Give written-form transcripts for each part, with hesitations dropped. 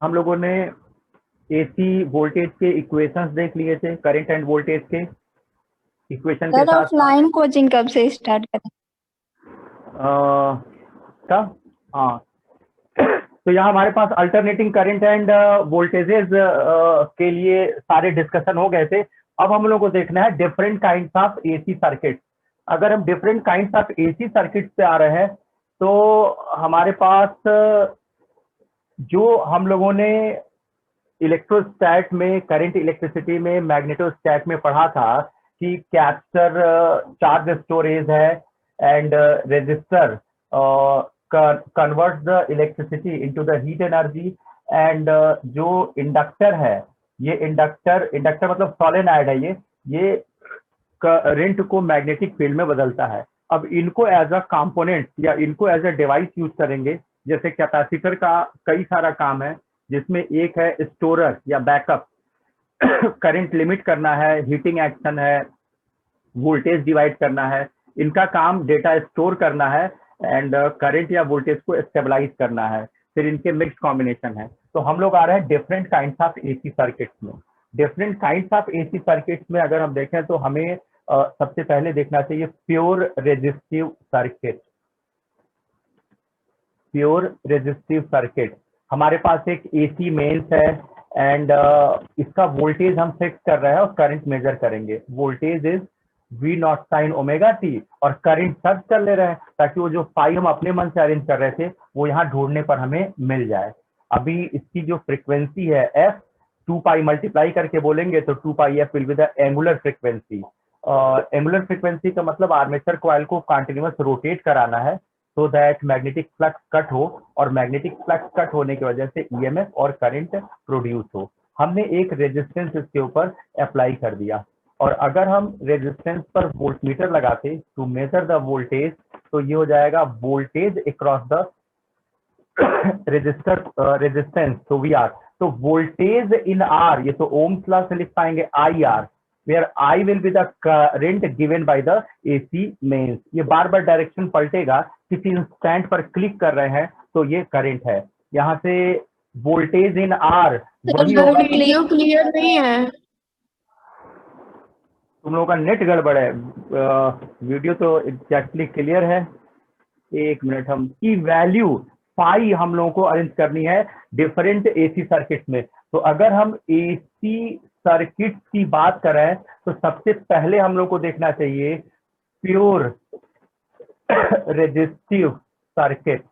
हम लोगों ने एसी वोल्टेज के इक्वेशंस देख लिए थे, करंट एंड वोल्टेज के इक्वेशन के सर साथ साथ ऑफलाइन कोचिंग कब से स्टार्ट करें? कब, हाँ, तो यहाँ हमारे पास अल्टरनेटिंग करंट एंड वोल्टेजेस के लिए सारे डिस्कशन हो गए थे। अब हम लोग को देखना है different kinds of AC circuit. अगर हम different kinds of AC circuit पे आ रहे हैं तो हमारे पास जो हम लोगों ने इलेक्ट्रोस्टैट में, करंट इलेक्ट्रिसिटी में, मैग्नेटोस्टैट में पढ़ा था कि कैपेसिटर चार्ज स्टोरेज है and resistor converts the electricity into the heat energy and जो इंडक्टर है, ये इंडक्टर इंडक्टर मतलब सोलेनॉइड है, ये करंट को मैग्नेटिक फील्ड में बदलता है। अब इनको एज अ कंपोनेंट या इनको एज अ डिवाइस यूज करेंगे। जैसे कैपेसिटर का कई सारा काम है, जिसमें एक है स्टोरर या बैकअप, करंट लिमिट करना है, हीटिंग एक्शन है, वोल्टेज डिवाइड करना है। इनका काम डेटा स्टोर करना है एंड करंट या वोल्टेज को स्टेबलाइज करना है। फिर इनके मिक्स कॉम्बिनेशन है। तो हम लोग आ रहे हैं different kinds of AC circuits में। Different kinds of AC circuits में अगर हम देखें तो हमें सबसे पहले देखना चाहिए pure resistive circuit. Pure resistive circuit, हमारे पास एक एसी मेंस है एंड इसका वोल्टेज हम फिक्स कर रहे हैं और करंट मेजर करेंगे। Voltage is V naught sine omega T और करंट सर्च कर ले रहे हैं ताकि वो जो पाई हम अपने मन से अरेंज कर रहे थे वो यहाँ ढूंढने पर हमें मिल जाए। अभी इसकी जो फ्रीक्वेंसी है एफ, 2 पाई मल्टीप्लाई करके बोलेंगे तो 2 pi f will be the angular frequency. Angular frequency का मतलब आर्मेचर कॉइल को कंटिन्यूअस रोटेट कराना है so that magnetic flux cut हो और मैग्नेटिक फ्लक्स कट होने की वजह से ईएमएफ और करंट प्रोड्यूस हो। हमने एक रेजिस्टेंस इसके ऊपर अप्लाई कर दिया और अगर हम रेजिस्टेंस पर वोल्टमीटर लगाते टू मेजर द वोल्टेज तो ये हो जाएगा voltage across the resistor resistance, तो वी आर। तो वोल्टेज इन आर, ये तो ओम्स लॉ से लिख पाएंगे I R, where I will be the current given by the AC mains। ये बार बार डायरेक्शन पलटेगा, किसी इंस्टेंट पर क्लिक कर रहे हैं तो ये करंट है। यहाँ से वोल्टेज इन आर वही सर होगा। वीडियो क्लियर नहीं है। तुम लोगों का नेट गड़बड़ है, वीडियो तो एग्जैक्टली क्लियर है। एक मिनट, हम की वैल्यू फाई हम लोगों को अरेंज करनी है डिफरेंट एसी सर्किट में। तो अगर हम एसी सर्किट की बात करें तो सबसे पहले हम लोग को देखना चाहिए pure resistive circuit.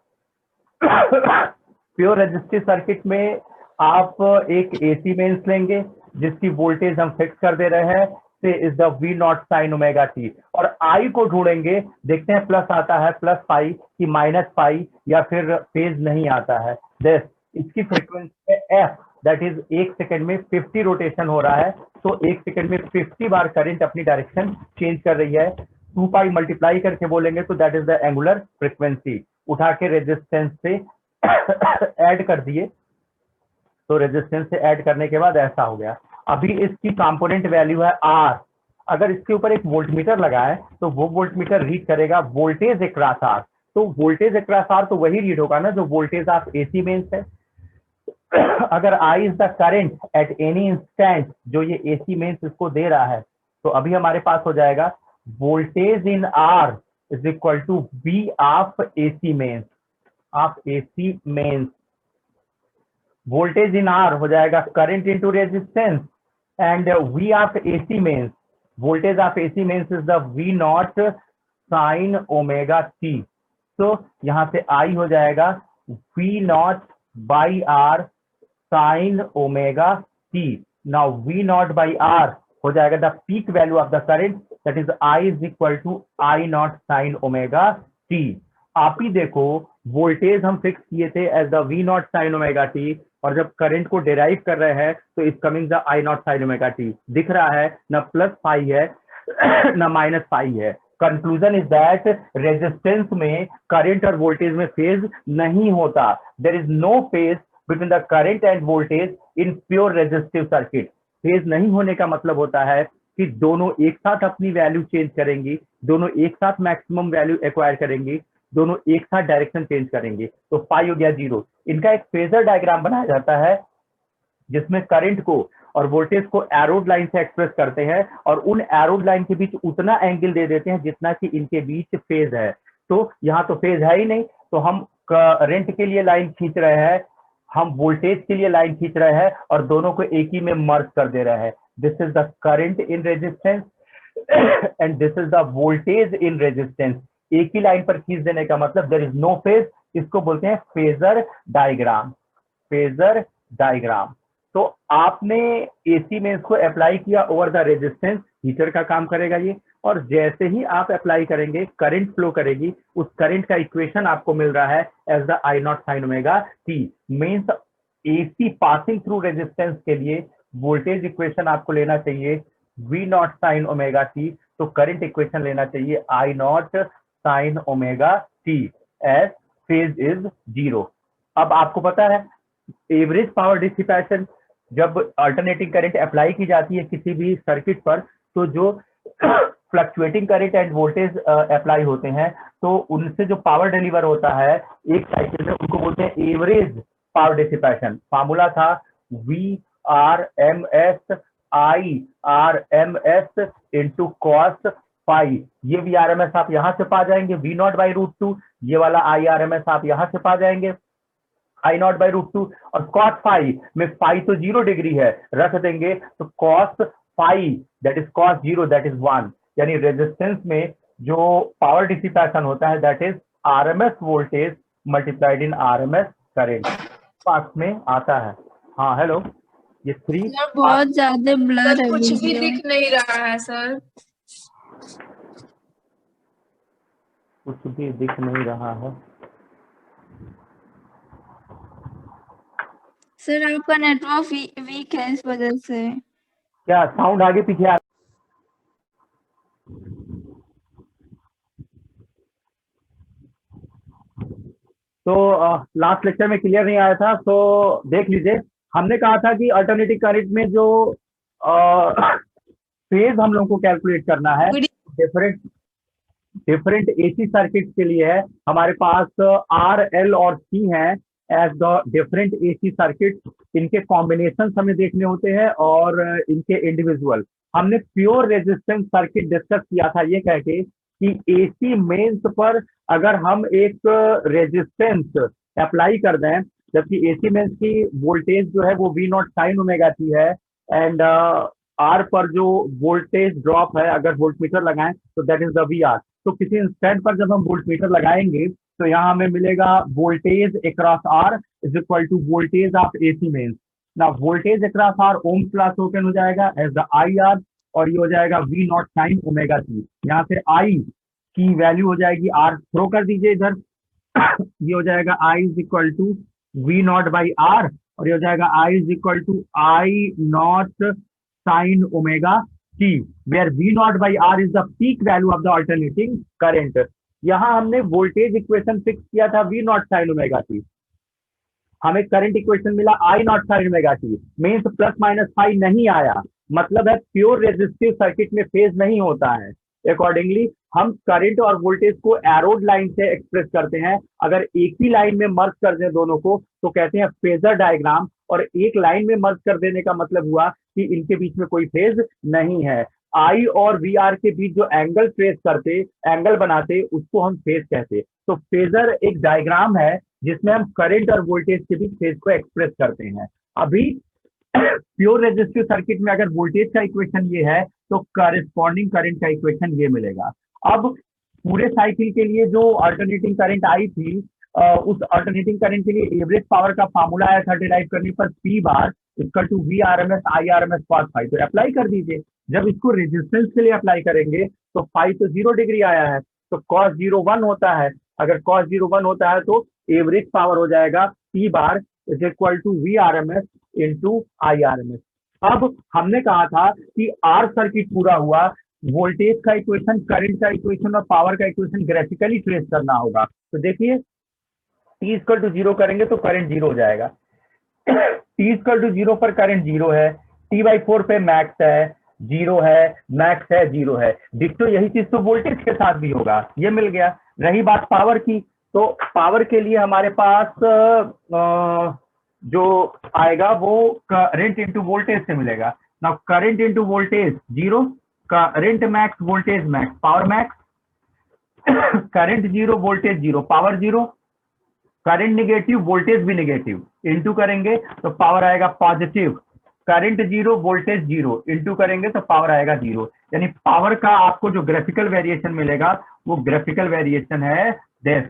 Pure resistive circuit में आप एक एसी मेंस लेंगे जिसकी वोल्टेज हम फिक्स कर दे रहे हैं से is the V naught sine omega T, और आई को ढूंढेंगे, देखते हैं प्लस आता है प्लस पाई कि माइनस पाई या फिर फेज नहीं आता है। दिस, इसकी फ्रीक्वेंसी है एफ, दैट इज एक सेकंड में 50 रोटेशन हो रहा है, तो एक सेकंड में 50 बार करंट अपनी डायरेक्शन चेंज कर रही है। 2 पाई मल्टीप्लाई करके बोलेंगे तो that is the angular frequency. उठा के रेजिस्टेंस से ऐड कर दिए, तो रेजिस्टेंस से ऐड करने के बाद ऐसा हो गया। अभी इसकी कंपोनेंट वैल्यू है आर। अगर इसके ऊपर एक वोल्टमीटर लगाए तो वो वोल्टमीटर रीड करेगा वोल्टेज अक्रॉस आर। तो वोल्टेज अक्रॉस आर तो वही रीड होगा ना जो वोल्टेज ऑफ एसी मेंस है। अगर I is the current at any instant जो ये एसी मेंस इसको दे रहा है, तो अभी हमारे पास हो जाएगा voltage in R is equal to V of AC mains, of AC mains. Voltage in R हो जाएगा current into resistance and V of AC mains, voltage of AC mains is the V naught sine omega T. तो यहां से I हो जाएगा V naught by R sine omega T. Now V naught by R हो जाएगा the peak value of the current, that is I is equal to I naught sine omega T. आप ही देखो, वोल्टेज हम fix किए थे as the V naught sine omega T, और जब करंट को डिराइव कर रहे हैं तो is coming the I naught sine omega T. दिख रहा है ना प्लस पाई है ना माइनस पाई है। कंक्लूजन इज दैट रेजिस्टेंस में करंट और वोल्टेज में फेज नहीं होता। There is no phase between the current and voltage in pure resistive circuit. Phase नहीं होने का मतलब होता है कि दोनों एक साथ अपनी वैल्यू चेंज करेंगी, दोनों एक साथ मैक्सिमम वैल्यू एक्वायर करेंगी, दोनों एक साथ डायरेक्शन चेंज करेंगे तो फाई हो गया 0। इनका एक फेजर डायग्राम बनाया जाता है जिसमें करंट को और वोल्टेज को एरोड लाइन से एक्सप्रेस करते हैं और उन एरोड लाइन के बीच उतना एंगल दे देते हैं जितना कि इनके बीच फेज है। तो यहाँ तो फेज है ही नहीं, तो हम करंट के लिए लाइन खींच रहे हैं, हम वोल्टेज के लिए लाइन खींच रहे हैं और दोनों को एक ही में मर्ज कर दे रहे हैं। This is the current in resistance and this is the voltage in resistance. एक ही लाइन पर खींच देने का मतलब देयर इज नो फेज, इसको बोलते हैं फेजर डायग्राम। Phasor diagram. तो आपने एसी में इसको अप्लाई किया ओवर द रेजिस्टेंस, हीटर का काम करेगा ये, और जैसे ही आप अप्लाई करेंगे करंट फ्लो करेगी, उस करंट का इक्वेशन आपको मिल रहा है as the I naught sine omega t. Means AC passing through resistance के लिए वोल्टेज इक्वेशन आपको लेना चाहिए V naught sine omega T, तो करंट इक्वेशन लेना चाहिए I naught sine omega t as phase is 0। अब आपको पता है एवरेज पावर डिसिपेशन, जब अल्टरनेटिंग करंट अप्लाई की जाती है किसी भी सर्किट पर, तो जो fluctuating current and voltage apply होते हैं, तो उनसे जो पावर डिलीवर होता है एक साइकिल में, उनको बोलते हैं एवरेज पावर डिसिपेशन। फार्मूला था V R M S I R M S into cos phi. ये वी आर एम एस आप यहां से पा जाएंगे V naught by root two, ये वाला आई आर एम एस आप यहां से पा जाएंगे I naught by root two, और कॉस फाई में फाई तो 0 डिग्री है, रख देंगे तो cos phi that is cos 0 that is 1। यानी रेजिस्टेंस में जो पावर डिसिपेशन होता है that is RMS voltage multiplied in RMS current, पास में आता है। हाँ हेलो, ये 3 सर बहुत ज्यादा ब्लर है कुछ भी वीडियो। दिख नहीं रहा है सर। कुछ भी दिख नहीं रहा है। सर आपका नेटवर्क वीक है इस वजह से। क्या साउंड आगे पीछे आ? तो लास्ट लेक्चर में क्लियर नहीं आया था, तो देख लीजिए। हमने कहा था कि अल्टरनेटिव करंट में जो फेज हम लोग को कैलकुलेट करना है डिफरेंट एसी सर्किट के लिए है। हमारे पास आर एल और सी है as the different AC circuit. इनके कॉम्बिनेशन हमें देखने होते हैं और इनके इंडिविजुअल। हमने प्योर रेजिस्टेंस सर्किट डिस्कस किया था ये कह के कि एसी मेंस पर अगर हम एक रेजिस्टेंस अप्लाई कर दें, जबकि एसी मेंस की वोल्टेज जो है वो V naught sine omega T है, एंड आर पर जो वोल्टेज ड्रॉप है अगर वोल्टमीटर लगाएं तो that is the V R. तो किसी इंस्टेंट पर जब हम वोल्टमीटर लगाएंगे तो यहाँ हमें मिलेगा voltage across R is equal to voltage of AC mains. ना voltage across R ohm's law टोकन हो जाएगा एज द आई आर, और ये हो जाएगा V naught sine omega T. यहाँ से आई की वैल्यू हो जाएगी, आर थ्रो कर दीजिए इधर, ये हो जाएगा I is equal to V naught by R, और ये हो जाएगा I is equal to I naught sine omega t, where V naught by R is the peak value of the alternating current. यहां हमने वोल्टेज इक्वेशन फिक्स किया था V naught sine omega t, हमें current equation मिला I naught sine omega t. Means plus minus phi नहीं आया, मतलब है प्योर रेजिस्टिव सर्किट में फेज नहीं होता है। अकॉर्डिंगली हम करंट और वोल्टेज को एरोड लाइन से एक्सप्रेस करते हैं। अगर एक ही लाइन में मर्ज कर दें दोनों को तो कहते हैं फेजर डायग्राम, और एक लाइन में मर्ज कर देने का मतलब हुआ कि इनके बीच में कोई फेज नहीं है। आई और वी आर के बीच जो एंगल ट्रेस करते, एंगल बनाते, उसको हम फेज कहते। तो फेजर एक डायग्राम है जिसमें हम करंट और वोल्टेज के बीच फेज को एक्सप्रेस करते हैं। अभी प्योर रेजिस्टिव सर्किट में अगर वोल्टेज का इक्वेशन ये है तो करस्पॉन्डिंग करंट का इक्वेशन ये मिलेगा। अब पूरे साइकिल के लिए जो अल्टरनेटिंग करंट आई थी, उस अल्टरनेटिंग करंट के लिए एवरेज पावर का फार्मूला आया था डिराइव करने पर P bar equal to V R M S I R M S cos phi. तो अप्लाई कर दीजिए। जब इसको रेजिस्टेंस के लिए अप्लाई करेंगे तो फाई तो 0 डिग्री आया है, तो कॉस 0 1 होता है। अगर कॉस 0 1 होता है तो एवरेज पावर हो जाएगा P bar is equal to V R M S into I R M S. अब हमने कहा था कि आर सर्किट पूरा हुआ, वोल्टेज का इक्वेशन, करंट का इक्वेशन और पावर का इक्वेशन ग्राफिकली ट्रेस करना होगा। तो देखिए टी इक्वल टू 0 करेंगे तो करंट 0 हो जाएगा। टी इक्वल टू 0 पर करंट 0 है, टी बाई 4 पे मैक्स है, जीरो है, मैक्स है, जीरो है। डिट्टो यही चीज तो वोल्टेज के साथ भी होगा, ये मिल गया। रही बात पावर की, तो पावर के लिए हमारे पास जो आएगा वो करंट इंटू वोल्टेज से मिलेगा। Now current into voltage zero, current max voltage max, power max. Current zero voltage zero power zero, current negative voltage भी निगेटिव, इंटू करेंगे तो पावर आएगा positive. Current zero voltage zero, into करेंगे तो power आएगा zero. यानी power का आपको जो ग्राफिकल वेरिएशन मिलेगा वो ग्राफिकल वेरिएशन है दिस।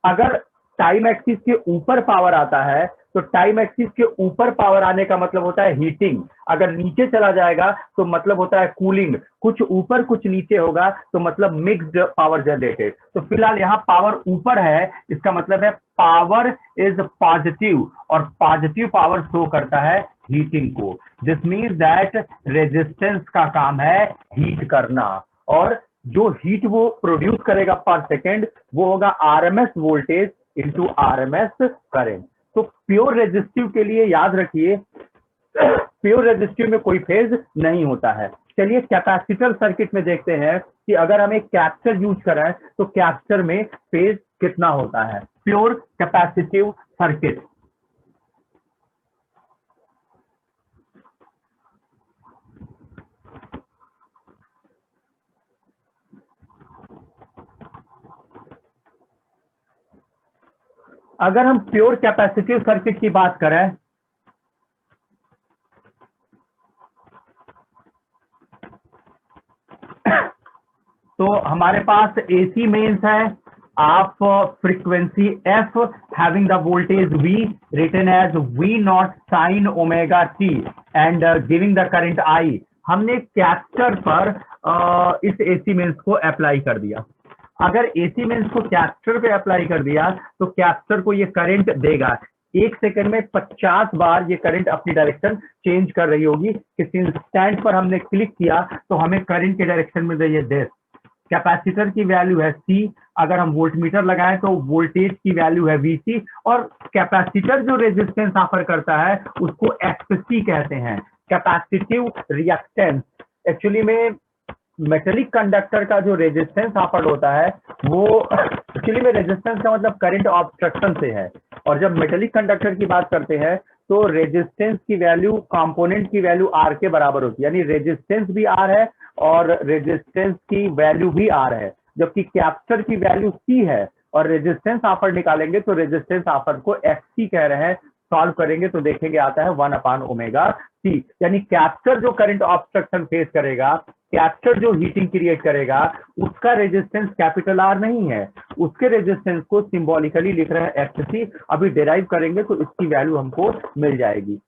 अगर टाइम एक्सिस के ऊपर पावर आता है तो टाइम एक्सिस के ऊपर पावर आने का मतलब होता है हीटिंग, अगर नीचे चला जाएगा तो मतलब होता है कूलिंग। कुछ ऊपर कुछ नीचे होगा तो मतलब मिक्स्ड पावर जनरेटेड। तो फिलहाल यहाँ पावर ऊपर है, इसका मतलब है पावर इज पॉजिटिव, और पॉजिटिव पावर शो करता है हीटिंग को। दिस मीन्स दैट रेजिस्टेंस का काम है हीट करना, और जो हीट वो प्रोड्यूस करेगा पर सेकेंड वो होगा RMS voltage into RMS current. तो प्योर रेजिस्टिव के लिए याद रखिए, प्योर रेजिस्टिव में कोई फेज नहीं होता है। चलिए कैपेसिटर सर्किट में देखते हैं कि अगर हम एक कैपेसिटर यूज करें तो कैपेसिटर में फेज कितना होता है। प्योर कैपेसिटिव सर्किट, अगर हम प्योर कैपेसिटिव सर्किट की बात करें तो हमारे पास एसी मेंस है of frequency F having the voltage V written as V naught sine omega T and giving the current I. हमने कैपेसिटर पर इस एसी मेंस को अप्लाई कर दिया। अगर एसी मेंस को कैपेसिटर पे अप्लाई कर दिया तो कैपेसिटर को ये करंट देगा। एक सेकंड में 50 बार ये करंट अपनी डायरेक्शन चेंज कर रही होगी। किसी इंस्टेंट पर हमने क्लिक किया तो हमें करंट की डायरेक्शन मिल रही है दिस। कैपेसिटर की वैल्यू है C, अगर हम वोल्टमीटर लगाएं तो वोल्टेज की वैल्यू है VC, और कैपेसिटर जो रेजिस्टेंस ऑफर करता है उसको XC कहते हैं, कैपेसिटिव रिएक्टेंस। एक्चुअली में मेटेलिक कंडक्टर का जो रेजिस्टेंस ऑफर होता है वो एक्चुअली में रेजिस्टेंस का मतलब करंट ऑब्स्ट्रक्शन से है, और जब मेटेलिक कंडक्टर की बात करते हैं तो रेजिस्टेंस की वैल्यू कंपोनेंट की वैल्यू R के बराबर होती है, यानी रेजिस्टेंस भी R है और रेजिस्टेंस की वैल्यू भी R है। जबकि कैपेसिटर की वैल्यू C है और रेजिस्टेंस ऑफर निकालेंगे तो रेजिस्टेंस ऑफर को XC कह रहे हैं। सॉल्व करेंगे तो देखेंगे आता है 1/ओमेगा C। यानी कैपेसिटर जो करंट ऑब्स्ट्रक्शन फेस करेगा, कैपेसिटर जो हीटिंग क्रिएट करेगा, उसका रेजिस्टेंस कैपिटल R नहीं है, उसके रेजिस्टेंस को सिंबॉलिकली लिख रहे हैं XC। अभी डिराइव करेंगे तो इसकी वैल्यू हमको मिल जाएगी।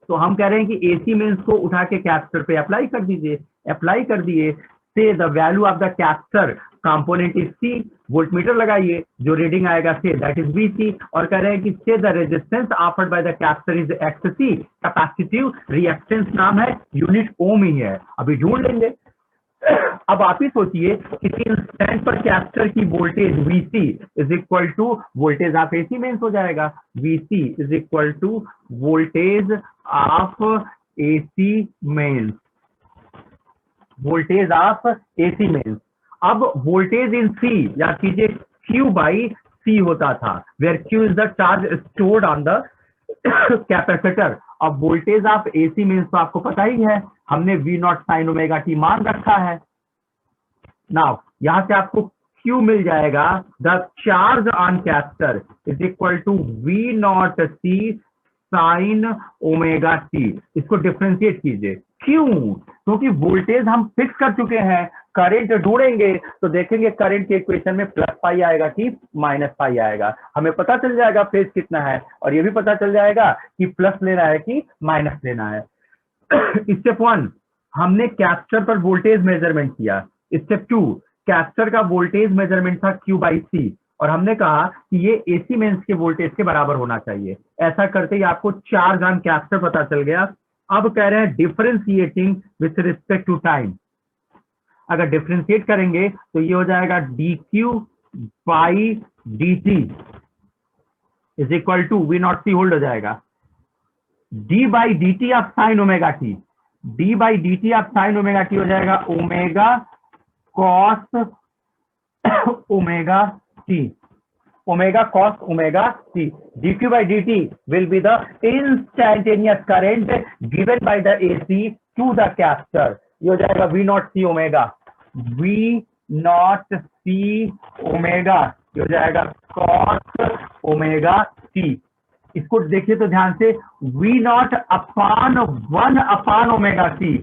तो हम कह रहे हैं कि एसी मेंस को उठा के कैपेसिटर पे अप्लाई कर दीजिए। अप्लाई कर दिए, से the value of the capacitor component is C, voltmeter लगाइए, जो रीडिंग आएगा से दैट इज VC, और कह रहे हैं कि से the resistance offered by the capacitor is XC। Capacitive reactance नाम है, यूनिट ओम ही है, अभी ढूंढ लेंगे। अब आप ही सोचिए किसी इंस्टेंट पर कैपेसिटर की voltage VC is equal to voltage of AC mains हो जाएगा। VC is equal to voltage of AC mains, voltage of AC mains. अब वोल्टेज इन C याद कीजिए Q बाई C होता था, where Q is the charge stored on the capacitor. अब voltage of AC mains तो आपको पता ही है, हमने V naught sine omega T मान रखा है। नाउ यहां से आपको Q मिल जाएगा, the charge on capacitor is equal to V naught C sine omega T. इसको डिफ्रेंशिएट कीजिए, क्यों? क्योंकि वोल्टेज हम फिक्स कर चुके हैं, करंट ढूंढेंगे तो देखेंगे करंट के इक्वेशन में प्लस पाई आएगा कि माइनस पाई आएगा। हमें पता चल जाएगा फेज कितना है, और ये भी पता चल जाएगा कि प्लस लेना है कि माइनस लेना है। स्टेप 1 हमने कैपेसिटर पर वोल्टेज मेजरमेंट किया। स्टेप 2 कैपेसिटर का वोल्टेज मेजरमेंट था Q बाई C, और हमने कहा कि ये एसी मेंस के वोल्टेज के बराबर होना चाहिए। ऐसा करते ही आपको चार्ज ऑन कैपेसिटर पता चल गया। अब कह रहे हैं differentiating with respect to time. अगर डिफरेंशिएट करेंगे तो ये हो जाएगा dq by dt is equal to V naught C hold हो जाएगा, d by dt of sine omega T. D by D T आप साइन ओमेगा टी हो जाएगा omega cos omega T, omega cos omega t. dq by dt will be the instantaneous current given by the AC to the capacitor. ये हो जाएगा v naught c omega, v naught c omega, ये हो जाएगा cos omega t. इसको देखिए तो ध्यान से, v naught upon 1 upon omega c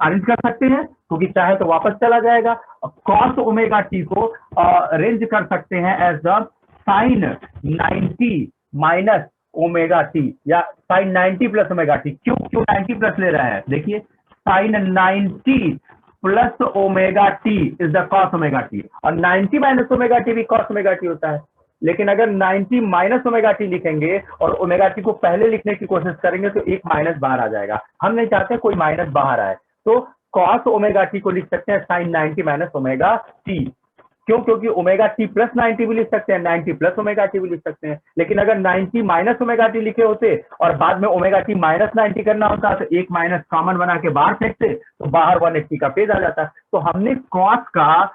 arrange कर सकते हैं, क्योंकि चाहे तो वापस चला जाएगा। कॉस ओमेगा टी को अरेंज कर सकते हैं as the sine 90 minus omega T या साइन 90 प्लस ओमेगा टी। क्यों 90 प्लस ले रहा है, देखिए sine 90 plus omega T is the cos omega T, और 90 माइनस ओमेगा टी भी कॉस ओमेगा टी होता है। लेकिन अगर 90 माइनस ओमेगा टी लिखेंगे और ओमेगा टी को पहले लिखने की कोशिश करेंगे तो एक माइनस बाहर आ जाएगा, हम नहीं चाहते कोई माइनस बाहर आए, तो कॉस ओमेगा टी को लिख सकते हैं साइन 90 माइनस ओमेगा टी। क्यों, क्योंकि ओमेगा टी प्लस 90 भी लिख सकते हैं, 90 प्लस ओमेगा टी भी लिख सकते हैं। लेकिन अगर 90 माइनस ओमेगा टी लिखे होते और बाद में ओमेगा टी माइनस 90 करना होता तो एक माइनस कॉमन बना के बाहर फेंकते तो बाहर 180 का पेज आ जाता। तो हमने कॉस का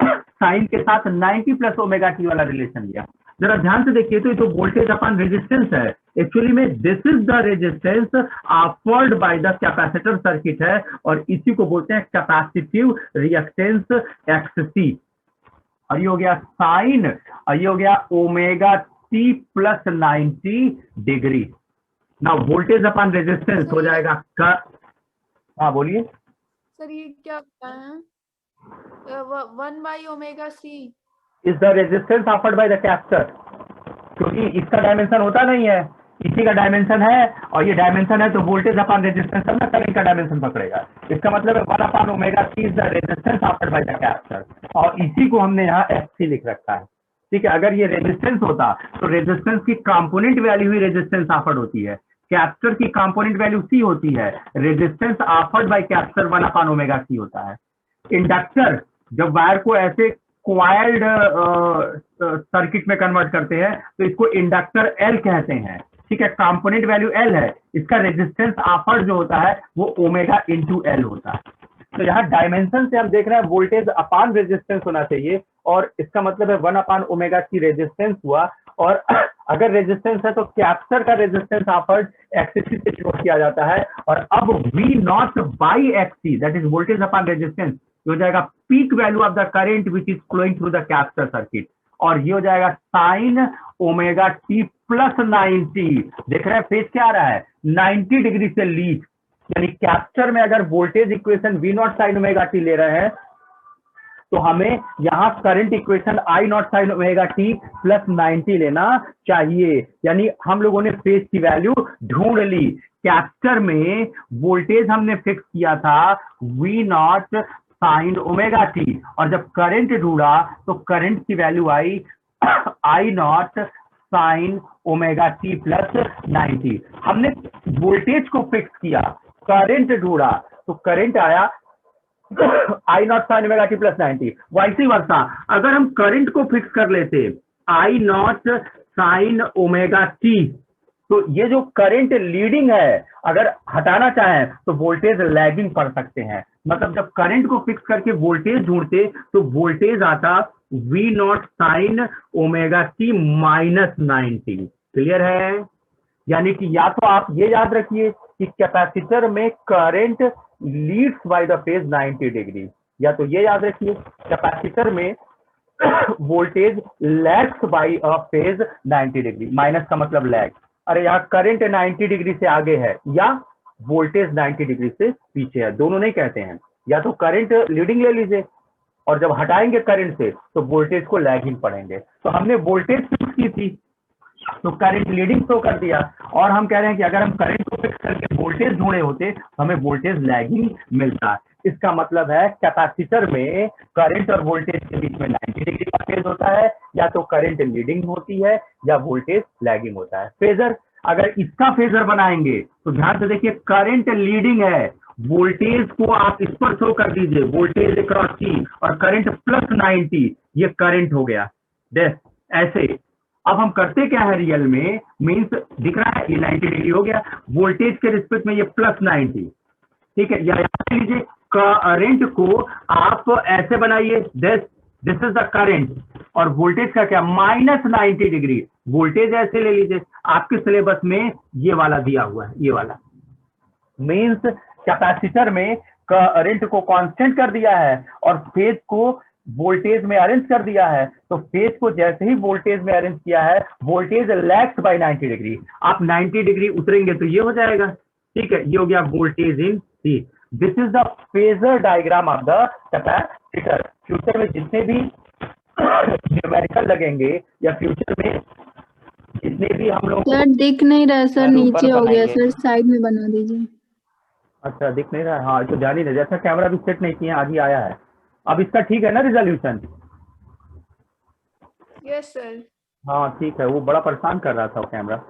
साइन के साथ 90 प्लस ओमेगा टी वाला रिलेशन लिया। जरा ध्यान से देखिए तो ये तो वोल्टेज अपन रेजिस्टेंस है, एक्चुअली में this is the resistance offered by the capacitor circuit है, और इसी को बोलते हैं कैपेसिटिव रिएक्टेंस एक्ससी। और ये हो गया साइन, और ये हो गया ओमेगा टी प्लस 90 डिग्री। ना वोल्टेज अपन रेजिस्टेंस हो जाएगा हाँ बोलिए सर, ये क्या होता है? 1 by omega C is the resistance offered by the capacitor, क्योंकि इसका डायमेंशन होता नहीं है, इसी का डायमेंशन है, और ये डायमेंशन है तो वोल्टेज अपॉन रेजिस्टेंस सब ना करंट का डायमेंशन पकड़ेगा। इसका मतलब है 1 upon omega C is the resistance offered by the capacitor, और इसी को हमने यहाँ एफसी लिख रखा है। ठीक है, अगर ये रेजिस्टेंस होता तो रेजिस्टेंस की कंपोनेंट वैल्यू ही रेजिस्टेंस ऑफर्ड होती है, कैपेसिटर की कंपोनेंट वैल्यू सी होती है, resistance offered by capacitor 1 upon omega C होता है। इंडक्टर जब वायर को ऐसे क्वाइल्ड सर्किट में कन्वर्ट करते हैं तो इसको इंडक्टर एल कहते हैं। ठीक है, कंपोनेंट वैल्यू एल है, इसका रेजिस्टेंस ऑफर्ड जो होता है वो ओमेगा इंटू एल होता है। तो यहाँ डायमेंशन से हम देख रहे हैं वोल्टेज अपान रेजिस्टेंस होना चाहिए, और इसका मतलब है 1 अपान ओमेगा की रेजिस्टेंस हुआ, और अगर रेजिस्टेंस है तो कैपेसिटर का रेजिस्टेंस ऑफर्ड एक्ससी से जोड़ किया जाता है, और अब V naught by X C that is voltage upon resistance हो जाएगा peak value of the current which is flowing through the capacitor circuit, और ये हो जाएगा साइन ओमेगा टी प्लस 90। देख रहे हैं फेज क्या आ रहा है, 90 डिग्री से लीड, यानी कैपेसिटर में अगर voltage equation V naught sine omega T ले रहे हैं तो हमें यहाँ current equation I naught sine omega T plus 90 लेना चाहिए। यानी हम लोगों ने फेज की वैल्यू ढूंढ ली। कैपेसिटर में वोल्टेज हमने फिक्स किया था V naught sine omega T, और जब करंट ढूंढा तो करंट की वैल्यू आई I naught sine omega T plus 90। हमने वोल्टेज को फिक्स किया, करंट ढूंढा तो करंट आया I naught sine omega T plus 90। वैसी वर्षा अगर हम करंट को फिक्स कर लेते आई नॉट साइन ओमेगा टी, तो ये जो करंट लीडिंग है अगर हटाना चाहें तो वोल्टेज लैगिंग कर सकते हैं। मतलब जब करंट को फिक्स करके वोल्टेज ढूंढते तो वोल्टेज आता V naught sine omega T minus 90। Clear है? यानी कि या तो आप ये याद रखिए कि कैपेसिटर में current leads by the phase 90 degree, या तो ये याद रखिए कैपेसिटर में voltage lags by a phase 90 degree. Minus का मतलब लैग, अरे यहाँ करंट 90 डिग्री से आगे है या वोल्टेज 90 डिग्री से पीछे है, दोनों नहीं कहते हैं। या तो करंट लीडिंग ले लीजिए और जब हटाएंगे करंट से तो वोल्टेज को लैगिंग पढ़ेंगे। तो हमने वोल्टेज फिक्स की थी तो करंट लीडिंग शो कर दिया, और हम कह रहे हैं कि अगर हम करंट को फिक्स करके वोल्टेज ढूंढे होते तो हमें वोल्टेज लैगिंग मिलता। इसका मतलब है कैपेसिटर में करंट और वोल्टेज के बीच में 90 डिग्री का फेज होता है, या तो करंट लीडिंग होती है या वोल्टेज लैगिंग होता है। फेजर अगर इसका फेजर बनाएंगे तो ध्यान से देखिए करंट लीडिंग है, वोल्टेज को आप इस पर शो कर दीजिए वोल्टेज अक्रॉस की, और करंट प्लस 90 ये करंट हो गया। देख ऐसे अब हम करते क्या है रियल में, मीन्स दिख रहा है ये 90 डिग्री हो गया, वोल्टेज के रिस्पेक्ट में ये +90, ठीक है। या याद लीजिए करंट को आप ऐसे बनाइए, दिस इज द करंट, और वोल्टेज का क्या -90 डिग्री, वोल्टेज ऐसे ले लीजिए। आपके सिलेबस में ये वाला दिया हुआ है, ये वाला मीन्स कैपेसिटर में करंट को कांस्टेंट कर दिया है और फेज को वोल्टेज में अरेंज कर दिया है। तो फेज को जैसे ही वोल्टेज में अरेंज किया है, वोल्टेज लैग्स बाय 90 डिग्री, आप 90 डिग्री उतरेंगे तो ये हो जाएगा, ठीक है। ये हो गया voltage in C. This is the phasor diagram of the capacitor. Future में जितने भी न्यूमेरिकल लगेंगे या फ्यूचर में जितने भी हम लोग सर दिख नहीं रहा सर, नीचे हो गया सर, साइड में बना दीजिए। अच्छा दिख नहीं रहा है, हाँ तो ध्यान ही नहीं, जैसा कैमरा भी सेट नहीं किया, आज ही आया है। अब इसका ठीक है ना रिजोल्यूशन? Yes sir. हाँ ठीक है, वो बड़ा परेशान कर रहा था वो कैमरा,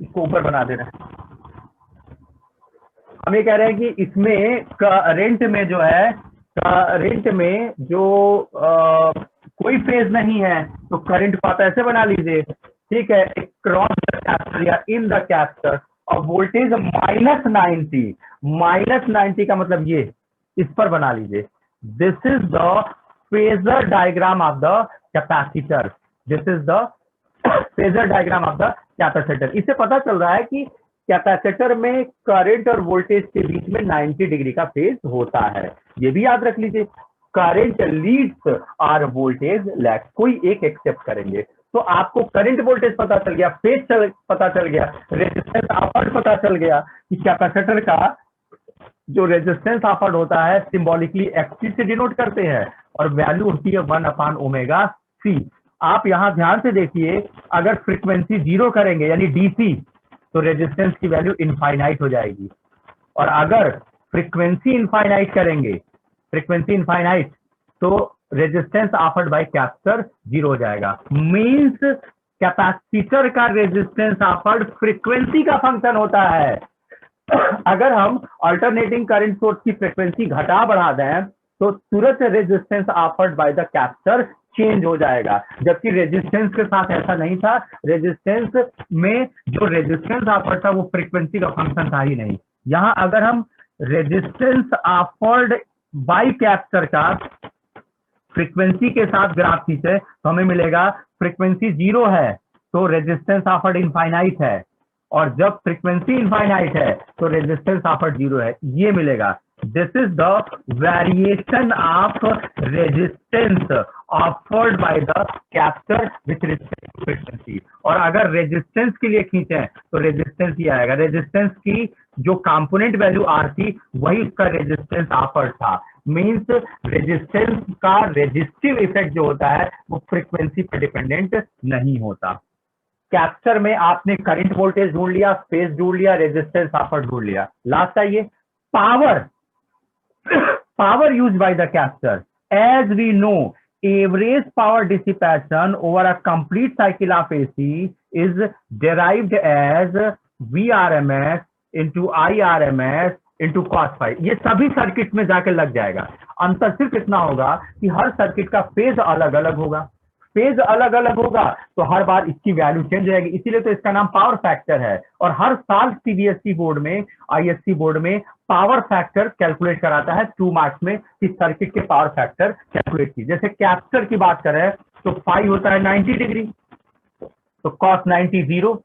इसको ऊपर बना देना। हम ये कह रहे हैं कि इसमें करंट में जो है, करंट में जो कोई फेज नहीं है तो करंट को आप ऐसे बना लीजिए, ठीक है, क्रॉस द कैपेसिटर या इन द कैपेसिटर, और वोल्टेज -90 का मतलब ये इस पर बना लीजिए। This is the phasor diagram of the capacitor, this is the phasor diagram of the capacitor. इससे पता चल रहा है कि कैपेसिटर में करंट और वोल्टेज के बीच में 90 डिग्री का फेज होता है। ये भी याद रख लीजिए, करंट लीड्स और वोल्टेज लैग्स, कोई एक एक्सेप्ट करेंगे। तो आपको करंट वोल्टेज पता चल गया, फेज पता चल गया, रेजिस्टेंस ऑफर्ड पता चल गया कि कैपेसिटर का जो रेजिस्टेंस ऑफर्ड होता है सिंबॉलिकली XC से डिनोट करते हैं और वैल्यू होती है 1/ωc। आप यहां ध्यान से देखिए, अगर फ्रीक्वेंसी 0 करेंगे यानी DC, तो रेजिस्टेंस की वैल्यू इनफाइनाइट हो जाएगी, और अगर फ्रीक्वेंसी इनफाइनाइट करेंगे, फ्रीक्वेंसी इनफाइनाइट, तो रेजिस्टेंस ऑफर्ड बाय कैपेसिटर 0 हो जाएगा। मींस कैपेसिटर का रेजिस्टेंस ऑफर्ड फ्रीक्वेंसी का फंक्शन होता है। अगर हम अल्टरनेटिंग करंट सोर्स की फ्रीक्वेंसी घटा बढ़ा दें तो तुरंत resistance offered by the capacitor change हो जाएगा, जबकि रेजिस्टेंस के साथ ऐसा नहीं था। रेजिस्टेंस में जो रेजिस्टेंस ऑफर्ड था वो फ्रीक्वेंसी का फंक्शन था ही नहीं। यहां अगर हम रेजिस्टेंस ऑफर्ड बाय कैपेसिटर का फ्रीक्वेंसी के साथ ग्राफ खींचे तो हमें मिलेगा फ्रीक्वेंसी 0 है तो रेजिस्टेंस ऑफर्ड इनफाइनाइट है, और जब फ्रीक्वेंसी इनफाइनाइट है तो रेजिस्टेंस ऑफर्ड 0 है, ये मिलेगा। This is the variation of resistance offered by the capacitor with respect to frequency. और अगर रेजिस्टेंस के लिए खींचे तो रेजिस्टेंस ही आएगा, रेजिस्टेंस की जो कंपोनेंट वैल्यू R थी वही उसका रेजिस्टेंस ऑफर्ड था। मींस रेजिस्टेंस का रेजिस्टिव इफेक्ट जो होता है वो फ्रीक्वेंसी पर डिपेंडेंट नहीं होता। कैपेसिटर में आपने करंट वोल्टेज ढूंढ लिया, फेज ढूंढ लिया, रेजिस्टेंस ऑफर्ड ढूंढ लिया। लास्ट आइए power, power used by the capacitor. As we know, average power dissipation over a complete cycle of AC is derived as Vrms into Irms into cos phi। ये सभी circuit में जाकर लग जाएगा। अंतर सिर्फ इतना होगा कि हर सर्किट का फेज अलग अलग होगा, फेज अलग अलग होगा तो हर बार इसकी वैल्यू चेंज हो जाएगी, इसीलिए तो इसका नाम पावर फैक्टर है। और हर साल CBSE बोर्ड में, ISC बोर्ड में पावर फैक्टर कैलकुलेट कराता है 2 मार्क्स में कि सर्किट के पावर फैक्टर कैलकुलेट की। जैसे कैपेसिटर की बात करें तो फाई होता है 90 डिग्री, तो cos 90 0,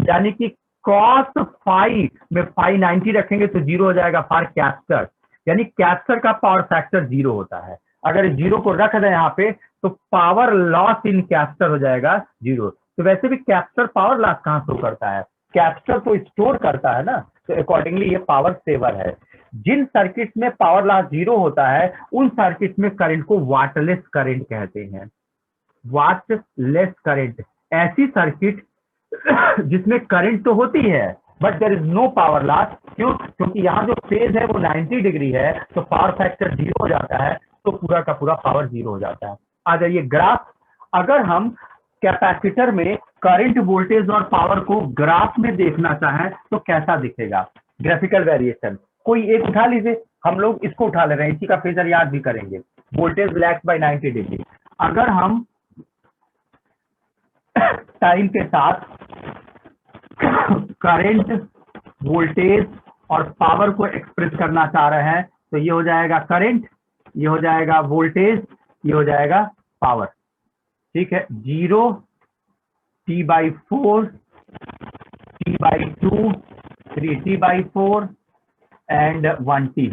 यानी कि cos फाई में फाई 90 रखेंगे तो 0 हो जाएगा फॉर कैपेसिटर, यानी कैपेसिटर का पावर फैक्टर 0 होता है। अगर 0 को रख दें यहाँ पे तो पावर लॉस इन कैपेसिटर हो जाएगा 0। तो वैसे भी कैपेसिटर पावर लॉस कहां शो करता है, कैपेसिटर तो स्टोर करता है ना, तो अकॉर्डिंगली ये पावर सेवर है। जिन सर्किट में पावर लॉस 0 होता है उन सर्किट में करंट को वाटलेस करंट कहते हैं। वाटलेस करंट ऐसी सर्किट जिसमें करंट तो होती है but there is no power loss. क्यों? क्योंकि यहाँ जो फेज है वो 90 डिग्री है तो पावर फैक्टर 0 हो जाता है, तो पूरा का पूरा पावर 0 हो जाता है। आ जाइए ग्राफ। अगर हम कैपेसिटर में करंट, वोल्टेज और पावर को ग्राफ में देखना चाहें तो कैसा दिखेगा? ग्राफिकल वेरिएशन कोई एक उठा लीजिए, हम लोग इसको उठा ले रहे हैं, इसी का फेजर याद भी करेंगे। Voltage lags by 90 degree. अगर हम टाइम के साथ करंट, वोल्टेज और पावर को एक्सप्रेस करना चाह रहे हैं, तो ये हो जाएगा करंट, ये हो जाएगा वोल्टेज, ये हो जाएगा पावर। ठीक है, 0, T/4, T/2, 3T/4 and 1T।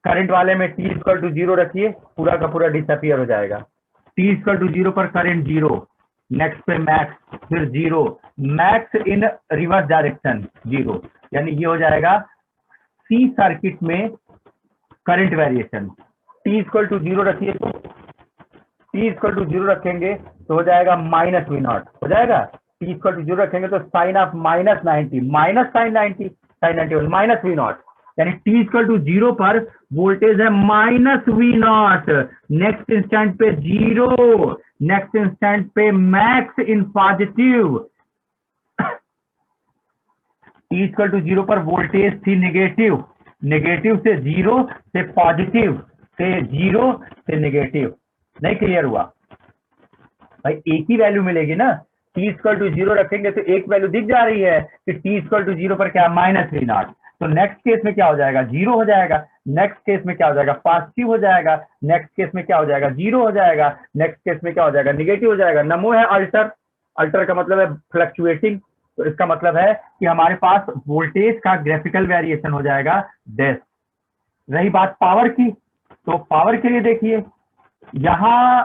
Current वाले में T = 0 रखिए, पूरा का पूरा डिसअपियर हो जाएगा। T = 0 पर करंट 0, नेक्स्ट पे मैक्स, फिर 0, मैक्स इन रिवर्स डायरेक्शन 0, यानी ये हो जाएगा सी सर्किट में करंट वेरिएशन। T = 0 रखिए, तो T = 0 रखेंगे तो हो जाएगा -V0 हो जाएगा। T = 0 रखेंगे तो sine of -90, minus sine 90, sine 90 -V0, यानी T = 0 पर वोल्टेज है -V0, नेक्स्ट इंस्टेंट पे 0, नेक्स्ट इंस्टेंट पे मैक्स इन पॉजिटिव। T = 0 पर वोल्टेज थी नेगेटिव, नेगेटिव से 0 से पॉजिटिव, से 0 से नेगेटिव। नहीं क्लियर हुआ भाई? एक ही वैल्यू मिलेगी ना। T = 0 रखेंगे तो एक वैल्यू दिख जा रही है कि T = 0 पर क्या, -V0, तो नेक्स्ट केस में क्या हो जाएगा, 0 हो जाएगा। नेक्स्ट केस में क्या हो जाएगा, पॉजिटिव हो जाएगा। नेक्स्ट केस में क्या हो जाएगा, 0 हो जाएगा। नेक्स्ट केस में क्या हो जाएगा, नेगेटिव हो जाएगा। नमो है अल्टर, अल्टर का मतलब है फ्लक्चुएटिंग, तो इसका मतलब है कि हमारे पास वोल्टेज का ग्राफिकल वेरिएशन हो जाएगा डैश। रही बात पावर की, तो पावर के लिए देखिए, यहां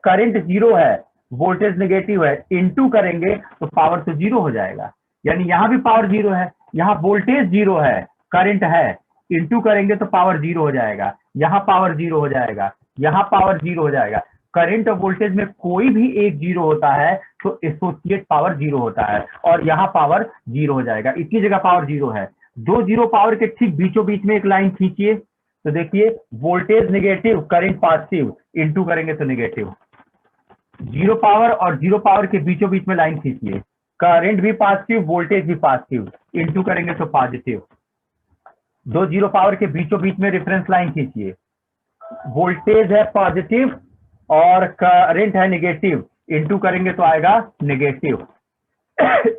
करंट 0 है, वोल्टेज नेगेटिव है, इनटू करेंगे तो पावर तो 0 हो जाएगा, यानी यहां भी पावर 0 है, यहां वोल्टेज 0 है, करंट है, इनटू करेंगे तो पावर 0 हो जाएगा, यहां पावर 0 हो जाएगा, यहां पावर 0 हो जाएगा। करंट और वोल्टेज में कोई भी एक 0 होता है तो एसोसिएट पावर 0 होता है, और यहां पावर 0 हो जाएगा। इतनी जगह पावर 0 है, 2 0 पावर के ठीक बीचों बीच में एक लाइन खींचिए, तो देखिए voltage negative, current positive, into करेंगे तो नेगेटिव। 0 पावर और 0 पावर के बीचों बीच में लाइन खींचिए, करंट भी पॉजिटिव, वोल्टेज भी पॉजिटिव, इनटू करेंगे तो पॉजिटिव। 2 0 पावर के बीचों बीच में रेफरेंस लाइन खींचिए, वोल्टेज है पॉजिटिव और करंट है नेगेटिव, इनटू करेंगे तो आएगा नेगेटिव।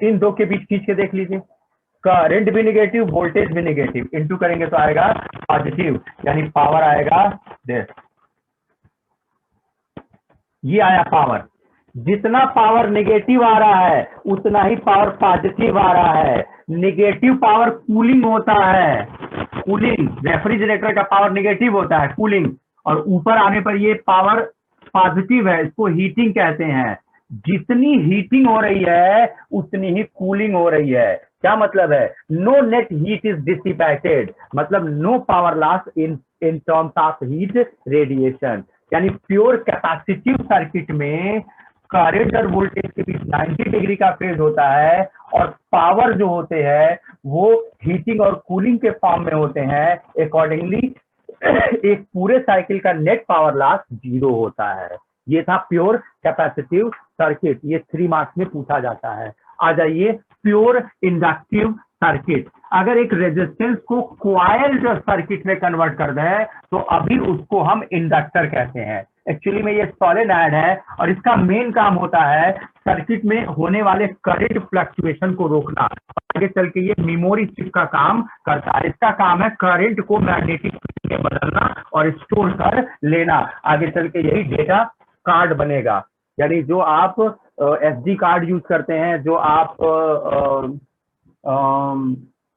इन दो के बीच खींच के देख लीजिए, करंट भी नेगेटिव, वोल्टेज भी नेगेटिव, इनटू करेंगे तो आएगा पॉजिटिव, यानी पावर आएगा दिस। ये आया पावर। जितना पावर नेगेटिव आ रहा है उतना ही पावर पॉजिटिव आ रहा है। नेगेटिव पावर कूलिंग होता है, कूलिंग, रेफ्रिजरेटर का पावर नेगेटिव होता है, कूलिंग, और ऊपर आने पर ये पावर पॉजिटिव है, इसको हीटिंग कहते हैं। जितनी हीटिंग हो रही है उतनी ही कूलिंग हो रही है। क्या मतलब है, no net heat is dissipated, मतलब no power loss in terms of heat radiation, यानी प्योर कैपेसिटिव सर्किट में करंट और वोल्टेज के बीच 90 डिग्री का फेज होता है, और पावर जो होते हैं वो हीटिंग और कूलिंग के फॉर्म में होते हैं। अकॉर्डिंगली एक पूरे साइकिल का नेट पावर लॉस 0 होता है। ये था प्योर कैपेसिटिव सर्किट, ये 3 मार्क्स में पूछा जाता है। आ जाइए प्योर इंडक्टिव सर्किट। अगर एक रेजिस्टेंस को कॉइल्ड सर्किट में कन्वर्ट कर दें तो अभी उसको हम इंडक्टर कहते हैं। एक्चुअली में ये सॉलिनॉइड है और इसका मेन काम होता है सर्किट में होने वाले करंट फ्लक्चुएशन को रोकना। आगे चल के ये मेमोरी चिप का काम करता है। इसका काम है करंट को मैग्नेटिक फील्ड में बदलना और स्टोर कर लेना। आगे चल के यही डेटा कार्ड बनेगा, यानी जो आप SD कार्ड यूज करते हैं, जो आप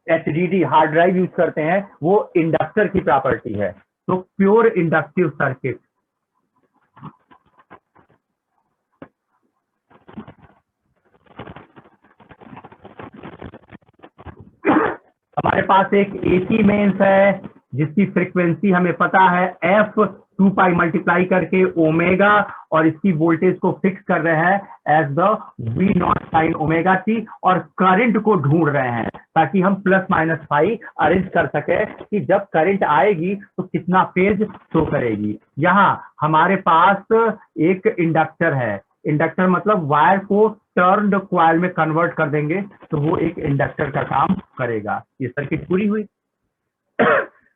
HDD हार्ड ड्राइव यूज करते हैं, वो इंडक्टर की प्रॉपर्टी है। तो प्योर इंडक्टिव सर्किट। हमारे पास एक AC मेंस है जिसकी फ्रीक्वेंसी हमें पता है f 2 पाई मल्टीप्लाई करके ओमेगा, और इसकी वोल्टेज को फिक्स कर रहे हैं as the V0 sine omega t, और करंट को ढूंढ रहे हैं ताकि हम ±5 अरेंज कर सके कि जब करंट आएगी तो कितना फेज शो करेगी। यहाँ हमारे पास एक इंडक्टर है, इंडक्टर मतलब वायर को टर्न्ड कॉइल में कन्वर्ट कर देंगे तो वो एक इंडक्टर का काम करेगा। ये सर्किट पूरी हुई।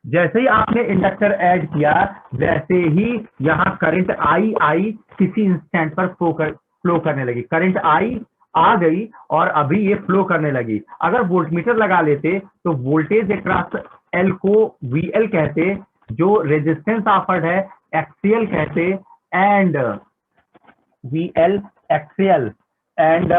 जैसे ही आपने इंडक्टर ऐड किया वैसे ही यहाँ करंट आई किसी इंस्टेंट पर फ्लो करने लगी, करंट आई आ गई और अभी ये फ्लो करने लगी। अगर वोल्टमीटर लगा लेते तो वोल्टेज अक्रॉस एल को VL कहते, जो रेजिस्टेंस ऑफर्ड है एक्सियल कहते, एंड VL एक्सियल, एंड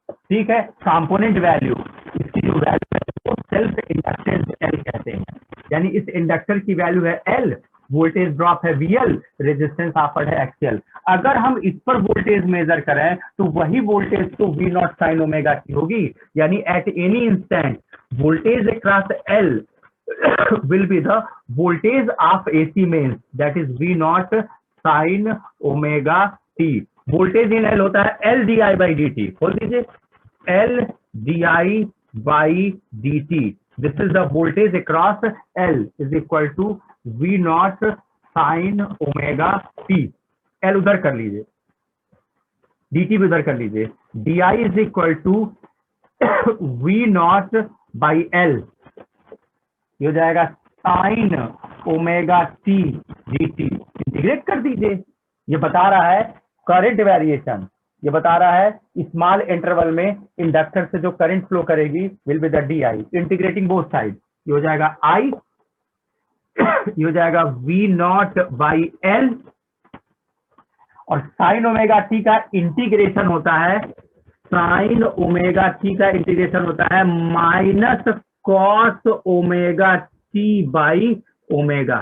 ठीक है, कंपोनेंट वैल्यू, इसकी जो वैल्यू है वो सेल्फ इंडक्टेंस L कहते हैं। यानी इस इंडक्टर की वैल्यू है L, वोल्टेज ड्रॉप है VL, रेजिस्टेंस ऑफर्ड है एक्सियल। अगर हम इस पर वोल्टेज मेजर करें तो वही वोल्टेज तो V naught sine omega T होगी। यानी eight any instant voltage across L will be the voltage of AC mains, that is V naught sin omega t। Voltage in L होता है L di by dt, बोल दीजिए L di by dt। This is the voltage across L is equal to V naught sin omega t। L उधर कर लीजिए, dt भी उधर कर लीजिए, di is equal to V naught by L, ये हो जाएगा sine omega t dt। Integrate कर दीजिए, ये बता रहा है करंट वेरिएशन, ये बता रहा है स्मॉल इंटरवल में इंडक्टर से जो करंट फ्लो करेगी will be the D I. Integrating both side, ये हो जाएगा आई, ये हो जाएगा वी नॉट बाई एल, और साइन ओमेगा टी का इंटीग्रेशन होता है, साइन ओमेगा टी का इंटीग्रेशन होता है minus cos omega t by omega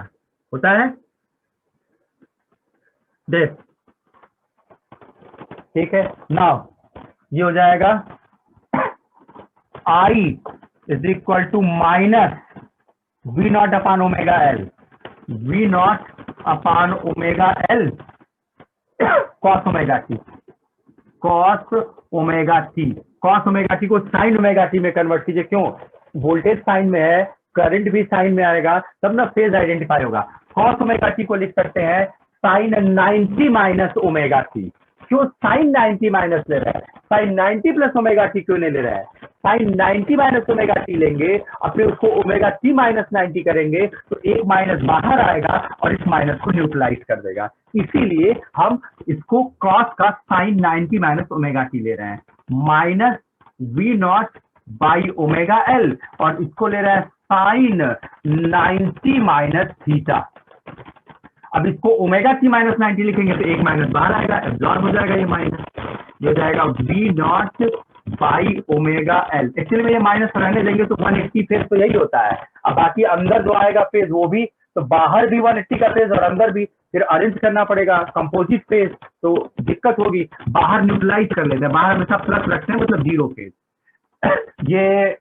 होता है दिस, ठीक है। नाउ ये हो जाएगा I is equal to minus V naught upon omega L, V naught upon omega L cos omega T, cos omega T. Cos omega T को sign omega T में convert कीजिए, क्यों? वोल्टेज साइन में है, current भी sign में आएगा, तब ना फेज आइडेंटिफाई होगा। कॉस ओमेगा टी को लिख सकते हैं साइन 90 माइनस ओमेगा टी। क्यों साइन 90 माइनस ले रहा है? साइन 90 प्लस ओमेगा टी क्यों नहीं ले रहा है? साइन 90 माइनस ओमेगा टी लेंगे, अपने उसको ओमेगा टी माइनस 90 करेंगे तो एक माइनस बाहर आएगा और इस माइनस को न्यूट्रलाइज कर देगा। इसीलिए हम इसको कॉस का साइन 90 माइनस ओमेगा टी ले रहे हैं, minus V naught by omega L, और इसको ले रहा है साइन 90 माइनस थीटा। अब इसको ओमेगा टी माइनस 90 लिखेंगे तो एक माइनस बाहर आएगा, एब्जॉर्ब हो जाएगा ये माइनस, ये हो जाएगा V naught by omega L. Actually में ये माइनस रहने देंगे तो 180 फेज तो यही होता है। अब बाकी अंदर जो आएगा फेज वो भी, तो बाहर भी 180 का फेज और अंदर भी, फिर अरेंज करना पड़ेगा कंपोजिट फेज, तो दिक्कत होगी। बाहर न्यूट्रलाइज कर लेते हैं, बाहर में सब प्लस रखते हैं, मतलब जीरो फेज। ये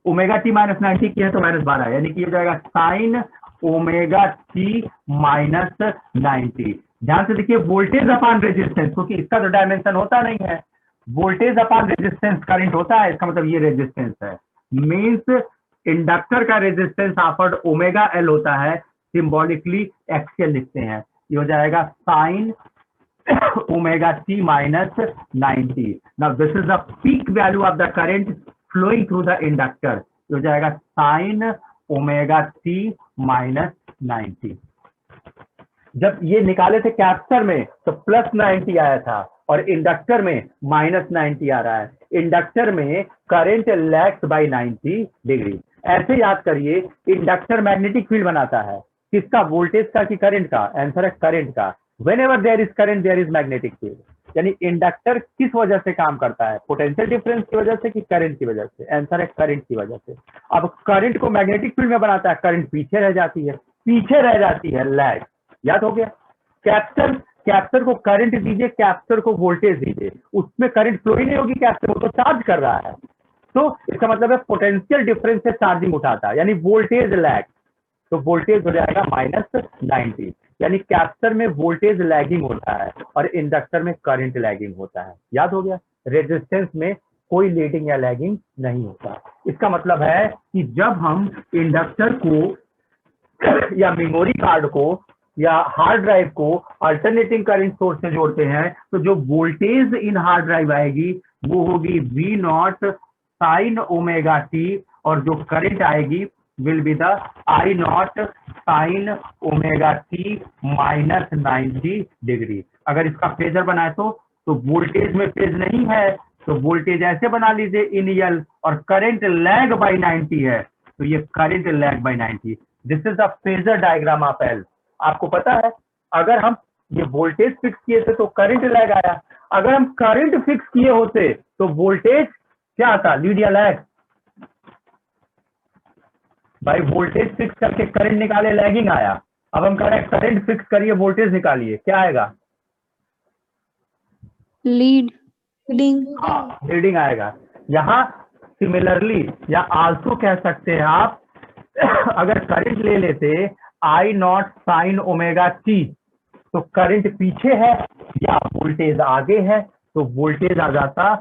ओमेगा टी माइनस 90 की है तो माइनस 12 है, यानी कि ये जाएगा साइन ओमेगा टी माइनस 90। ध्यान से देखिए वोल्टेज अपान रेजिस्टेंस, क्योंकि इसका तो डायमेंशन होता नहीं है, वोल्टेज अपान रेजिस्टेंस करंट होता है, इसका मतलब ये रेजिस्टेंस है, मींस इंडक्टर का रेजिस्टेंस ऑफर्ड ओमेगा एल होता है, सिंबॉलिकली एक्सियल लिखते हैं। ये हो जाएगा sine omega T minus 90। Now this is the peak value of the current flowing through the inductor, ये हो जाएगा साइन ओमेगा टी माइनस 90। जब ये निकाले थे कैपेसिटर में तो प्लस 90 आया था और इंडक्टर में माइनस 90 आ रहा है। इंडक्टर में करंट लैग्स बाय 90 डिग्री। ऐसे याद करिए, इंडक्टर मैग्नेटिक फील्ड बनाता है, किसका? वोल्टेज का कि करंट का? आंसर है करंट का। Whenever there is current, there is magnetic field। यानी इंडक्टर किस वजह से काम करता है? पोटेंशियल डिफरेंस की वजह से कि करंट की वजह से? आंसर है करंट की वजह से। अब करंट को मैग्नेटिक फील्ड में बनाता है, करंट पीछे रह जाती है, पीछे रह जाती है, लैग। याद हो गया? कैपेसिटर को करंट दीजिए, कैपेसिटर को वोल्टेज दीजिए, उसमें करंट फ्लो ही नहीं होगी, कैपेसिटर को तो चार्ज कर रहा है, तो इसका मतलब है पोटेंशियल डिफरेंस से चार्जिंग उठाता है, यानी वोल्टेज लैग। तो वोल्टेज हो जाएगा माइनस 90, यानी कैपेसिटर में वोल्टेज लैगिंग होता है और इंडक्टर में करंट लैगिंग होता है। याद हो गया? रेजिस्टेंस में कोई लीडिंग या लैगिंग नहीं होता। इसका मतलब है कि जब हम इंडक्टर को या मेमोरी कार्ड को या हार्ड ड्राइव को अल्टरनेटिंग करंट सोर्स से जोड़ते हैं तो जो वोल्टेज इन हार्ड ड्राइव आएगी वो होगी V naught sine omega T, और जो करंट आएगी will be the I naught sin omega t minus 90 degree. अगर इसका फेजर बनाए तो तो वोल्टेज में फेज नहीं है, तो वोल्टेज ऐसे बना लीजिए इन एल, और करंट लैग बाय 90 है, तो ये current lag by 90। This is the phasor diagram of L. आपको पता है अगर हम ये वोल्टेज फिक्स किए थे तो करंट लैग आया, अगर हम करंट फिक्स किए होते तो वोल्टेज क्या आता, लीड या लैग? भाई वोल्टेज फिक्स करके करंट निकाले, लैगिंग आया। अब हम कह रहे हैं करंट फिक्स करिए वोल्टेज निकालिए, क्या आएगा? लीडिंग। हाँ, लीडिंग आएगा। यहाँ सिमिलरली या आल्सो कह सकते हैं आप अगर करंट ले लेते आई नॉट साइन ओमेगा टी, तो करंट पीछे है या वोल्टेज आगे है, तो वोल्टेज आ जाता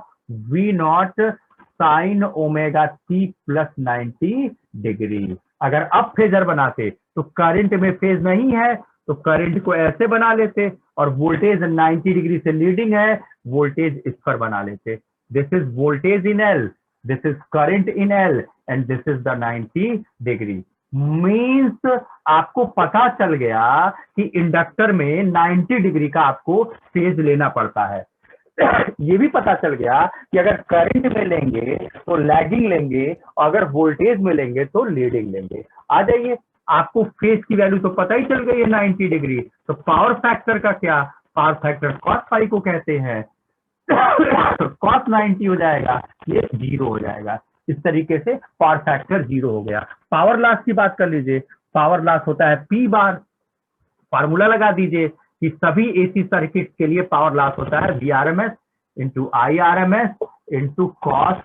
V naught sine omega T plus 90 degree. अगर अब फेजर बनाते तो करंट में फेज नहीं है, तो करंट को ऐसे बना लेते, और वोल्टेज 90 डिग्री से लीडिंग है, वोल्टेज इस पर बना लेते। This is voltage in L, this is current in L, and this is the 90 degree. Means आपको पता चल गया कि इंडक्टर में 90 डिग्री का आपको फेज लेना पड़ता है। ये भी पता चल गया कि अगर करंट में लेंगे तो लैगिंग लेंगे, और अगर वोल्टेज में लेंगे तो लीडिंग लेंगे। आ जाइए, आपको फेज की वैल्यू तो पता ही चल गई है 90 डिग्री, तो पावर फैक्टर का क्या? पावर फैक्टर कॉस फाई को कहते हैं, कॉस 90 हो जाएगा, ये 0 हो जाएगा। इस तरीके से पावर फैक्टर 0 हो गया। पावर लॉस की बात कर लीजिए, पावर लॉस होता है पी बार, फार्मूला लगा दीजिए कि सभी एसी सर्किट के लिए पावर लॉस होता है VRMS into IRMS into cos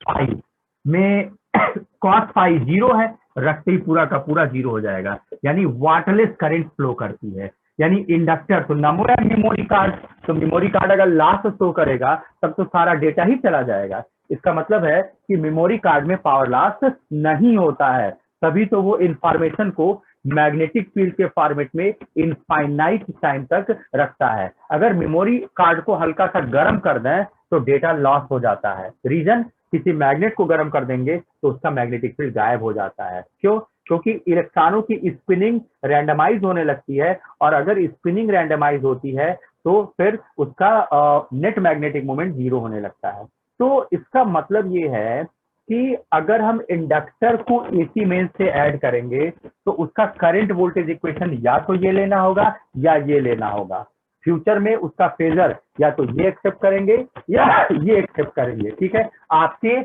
phi में कॉस फाई 0 है, रखते ही पूरा का पूरा 0 हो जाएगा, यानी वाटलेस करंट फ्लो करती है। यानी इंडक्टर तो नमो है मेमोरी कार्ड, तो मेमोरी कार्ड अगर लॉस शो करेगा तब तो सारा डेटा ही चला जाएगा। इसका मतलब है कि मेमोरी कार्ड में पावर लॉस नहीं होता है, तभी तो वो इंफॉर्मेशन को मैग्नेटिक फील्ड के फॉर्मेट में इनफाइनाइट टाइम तक रखता है। अगर मेमोरी कार्ड को हल्का सा गर्म कर दें तो डेटा लॉस हो जाता है। रीजन, किसी मैग्नेट को गर्म कर देंगे तो उसका मैग्नेटिक फील्ड गायब हो जाता है। क्यों? क्योंकि इलेक्ट्रॉनों की स्पिनिंग रैंडमाइज होने लगती है, और अगर स्पिनिंग रैंडमाइज होती है तो फिर उसका नेट मैग्नेटिक मोमेंट 0 होने लगता है। तो इसका मतलब ये है कि अगर हम इंडक्टर को एसी मेंस से ऐड करेंगे तो उसका करंट वोल्टेज इक्वेशन या तो ये लेना होगा या ये लेना होगा। फ्यूचर में उसका फेजर या तो ये एक्सेप्ट करेंगे या ये एक्सेप्ट करेंगे। ठीक है, आपके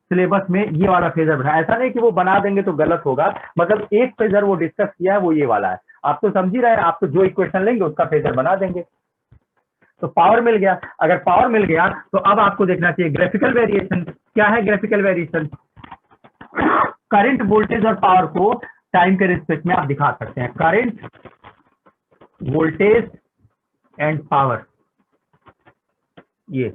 सिलेबस में ये वाला फेजर बना, ऐसा नहीं कि वो बना देंगे तो गलत होगा, मतलब एक फेजर वो डिस्कस किया है वो ये वाला है। आप तो समझ ही रहे हैं, आप तो जो इक्वेशन लेंगे उसका फेजर बना देंगे। तो पावर मिल गया। अगर पावर मिल गया तो अब आपको देखना चाहिए ग्राफिकल वेरिएशन। क्या है ग्राफिकल वेरिएशन? करंट, वोल्टेज और पावर को टाइम के रिस्पेक्ट में आप दिखा सकते हैं। करंट, वोल्टेज एंड पावर, ये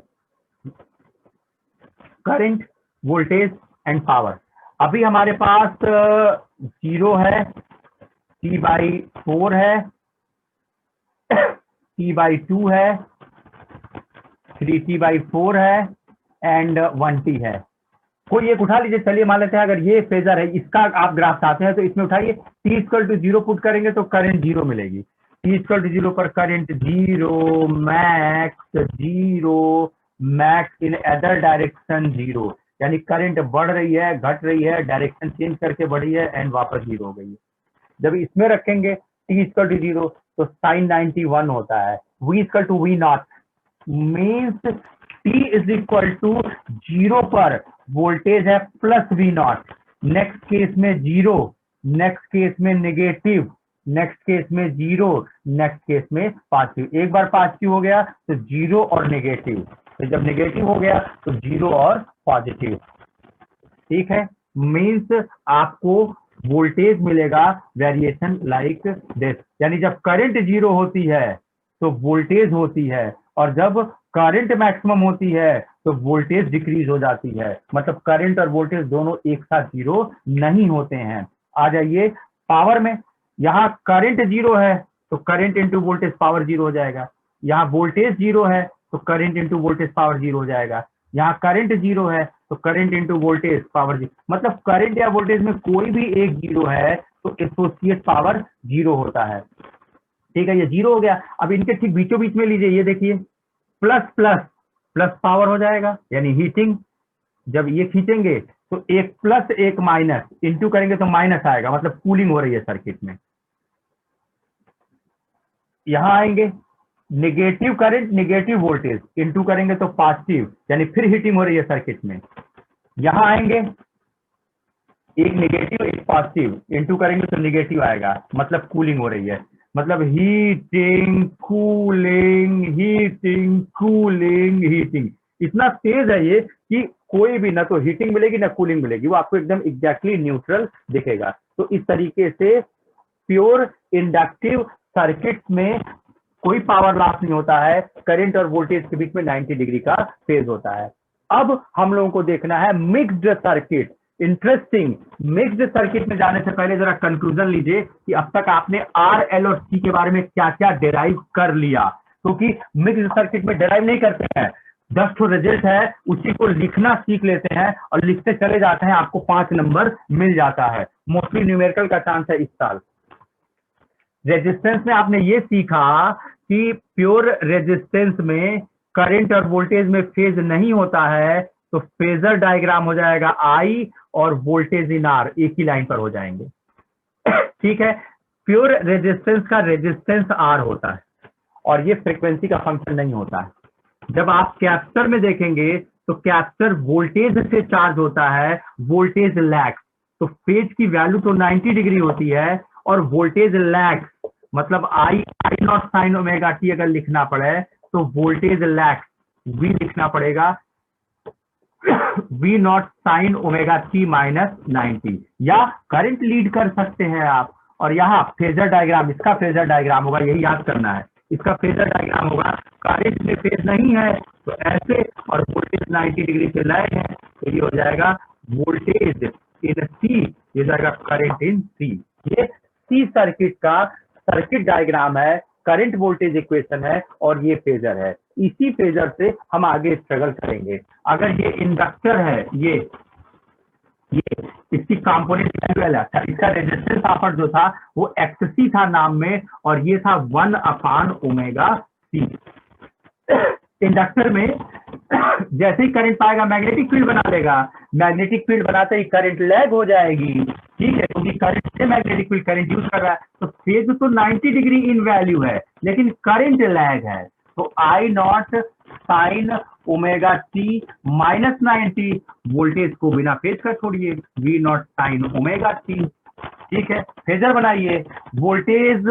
करंट, वोल्टेज एंड पावर। अभी हमारे पास 0 है, T/4 है, T/2 है, 3T/4 है एंड 1T है। कोई एक उठा लीजिए। चलिए मान लेते हैं अगर ये फेजर है, इसका आप ग्राफ चाहते हैं तो इसमें उठाइए। T=0 पुट करेंगे तो करंट 0 मिलेगी। T=0 पर current 0, max in other direction 0, यानी करंट बढ़ रही है, घट रही है, डायरेक्शन चेंज करके बढ़ी है एंड वापस 0 हो गई है। जब इसमें रखेंगे T=0 तो sin 91 होता है। V=V0 मीन्स T=0 पर वोल्टेज है प्लस V0, नेक्स्ट केस में 0, नेक्स्ट केस में नेगेटिव, नेक्स्ट केस में 0, नेक्स्ट केस में पॉजिटिव। एक बार पॉजिटिव हो गया तो 0 और नेगेटिव, तो जब नेगेटिव हो गया तो 0 और पॉजिटिव। ठीक है, मीन्स आपको वोल्टेज मिलेगा वेरिएशन लाइक दिस, यानी जब करंट 0 होती है तो वोल्टेज होती है, और जब करंट मैक्सिमम होती है तो वोल्टेज डिक्रीज हो जाती है। मतलब करंट और वोल्टेज दोनों एक साथ 0 नहीं होते हैं। आ जाइए पावर में, यहाँ करंट 0 है तो करंट इंटू वोल्टेज पावर 0 हो जाएगा। यहाँ वोल्टेज 0 है तो करंट इंटू वोल्टेज पावर 0 हो जाएगा। यहाँ करंट 0 है तो करंट इंटू वोल्टेज पावर 0, मतलब करंट या वोल्टेज में कोई भी एक 0 है तो एसोसिएट पावर 0 होता है। ठीक है, ये 0 हो गया। अब इनके ठीक बीचों बीच में लीजिए, ये देखिए प्लस प्लस प्लस पावर हो जाएगा, यानी हीटिंग। जब ये खींचेंगे तो एक प्लस एक माइनस, इंटू करेंगे तो माइनस आएगा, मतलब कूलिंग हो रही है सर्किट में। यहां आएंगे negative current negative voltage, into करेंगे तो पॉजिटिव, यानी फिर हीटिंग हो रही है सर्किट में। यहां आएंगे एक निगेटिव एक पॉजिटिव, इंटू करेंगे तो निगेटिव आएगा, मतलब कूलिंग हो रही है। मतलब heating cooling heating cooling heating, इतना तेज है ये कि कोई भी ना तो हीटिंग मिलेगी ना कूलिंग मिलेगी, वो आपको एकदम एग्जैक्टली न्यूट्रल दिखेगा। तो इस तरीके से प्योर इंडक्टिव सर्किट में कोई पावर लॉस नहीं होता है, करंट और वोल्टेज के बीच में 90 डिग्री का फेज होता है। अब हम लोगों को देखना है mixed circuit. Interesting, mixed circuit में जाने से पहले जरा कंक्लूजन लीजिए कि अब तक आपने आर एल और सी के बारे में क्या क्या डिराइव कर लिया, क्योंकि मिक्स्ड सर्किट में डिराइव नहीं करते हैं, 10 तो रिजल्ट है उसी को लिखना सीख लेते हैं और लिखते चले जाते हैं, आपको 5 नंबर मिल जाता है। मोस्टली न्यूमेरिकल का चांस है इस साल। रेजिस्टेंस में आपने ये सीखा कि प्योर रेजिस्टेंस में करंट और वोल्टेज में फेज नहीं होता है, तो फेजर डायग्राम हो जाएगा आई और वोल्टेज इन आर एक ही लाइन पर हो जाएंगे। ठीक है, प्योर रेजिस्टेंस का रेजिस्टेंस आर होता है और ये फ्रीक्वेंसी का फंक्शन नहीं होता है। जब आप कैपेसिटर में देखेंगे तो कैपेसिटर वोल्टेज से चार्ज होता है, वोल्टेज लैग, तो फेज की वैल्यू तो 90 डिग्री होती है और वोल्टेज लैग मतलब I naught sine omega t अगर लिखना पड़े तो वोल्टेज लैग वी लिखना पड़ेगा, V naught sine omega T minus 90, या करंट लीड कर सकते हैं आप। और यहाँ फेजर डायग्राम, इसका फेजर डायग्राम होगा, यही याद करना है, इसका फेजर डायग्राम होगा, करंट में फेज नहीं है तो ऐसे, और वोल्टेज 90 डिग्री से लैग है तो ये हो जाएगा वोल्टेज इन सी, ये जाएगा करंट इन सी। ये सी सर्किट का सर्किट डायग्राम है, करंट वोल्टेज इक्वेशन है और ये फेजर है। इसी फेजर से हम आगे स्ट्रगल करेंगे। अगर ये इंडक्टर है, ये इसकी कंपोनेंट वैल्यू है, इसका रेजिस्टेंस ऑफर जो था वो एक्ससी था नाम में, और ये था 1/ओमेगा सी। इंडक्टर में जैसे ही करंट पाएगा मैग्नेटिक फील्ड बना देगा, मैग्नेटिक फील्ड बनाते ही करंट लैग हो जाएगी। ठीक है, क्योंकि करंट से मैग्नेटिक फील्ड करंट यूज कर रहा है, तो फेज तो 90 डिग्री इन वैल्यू है लेकिन करंट लैग है, तो I naught sine omega T minus 90, voltage को बिना फेज का छोड़िए, V naught sine omega t. ठीक है, फेजर बनाइए, वोल्टेज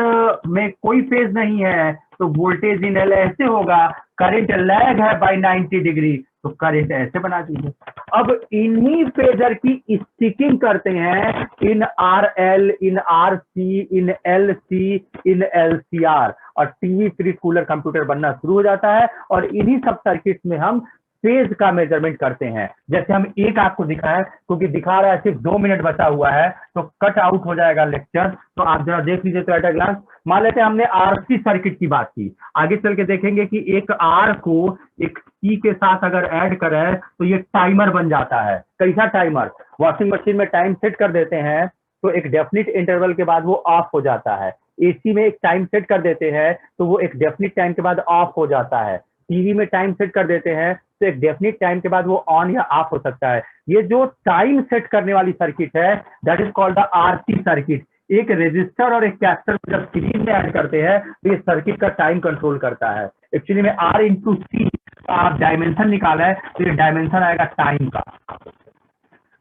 में कोई फेज नहीं है तो वोल्टेज इन एल ऐसे होगा, करंट लैग है बाय 90 डिग्री तो करंट ऐसे बना दीजिए। अब इन्हीं फेजर की स्टिकिंग करते हैं in R L, in R C, in L C, in L C R, और टीवी फ्रिज कूलर कंप्यूटर बनना शुरू हो जाता है। और इन्हीं सब सर्किट में हम फेज का मेजरमेंट करते हैं। जैसे हम एक आपको दिखाएं, क्योंकि दिखा रहा है सिर्फ 2 मिनट बचा हुआ है तो कट आउट हो जाएगा लेक्चर, तो आप जरा देख लीजिए तो एट अ ग्लांस। मान लेते हैं हमने आरसी सर्किट की बात की, आगे चल के देखेंगे कि एक आर को एक सी के साथ अगर ऐड करें तो ये टाइमर बन जाता है। कैसा टाइमर? वॉशिंग मशीन में टाइम सेट कर देते हैं तो एक डेफिनिट इंटरवल के बाद वो ऑफ हो जाता है, एसी में एक टाइम सेट कर देते हैं तो वो एक डेफिनिट टाइम के बाद ऑफ हो जाता है, टीवी में टाइम सेट कर देते हैं तो एक डेफिनिट टाइम के बाद वो ऑन या ऑफ हो सकता है। ये जो टाइम सेट करने वाली सर्किट है that is called the RC circuit. एक रेजिस्टर और एक कैपेसिटर जब सीरीज में ऐड करते हैं तो ये सर्किट का टाइम कंट्रोल करता है। एक्चुअली में आर इंटू सी का आप डायमेंशन निकाला है तो ये डायमेंशन आएगा टाइम का।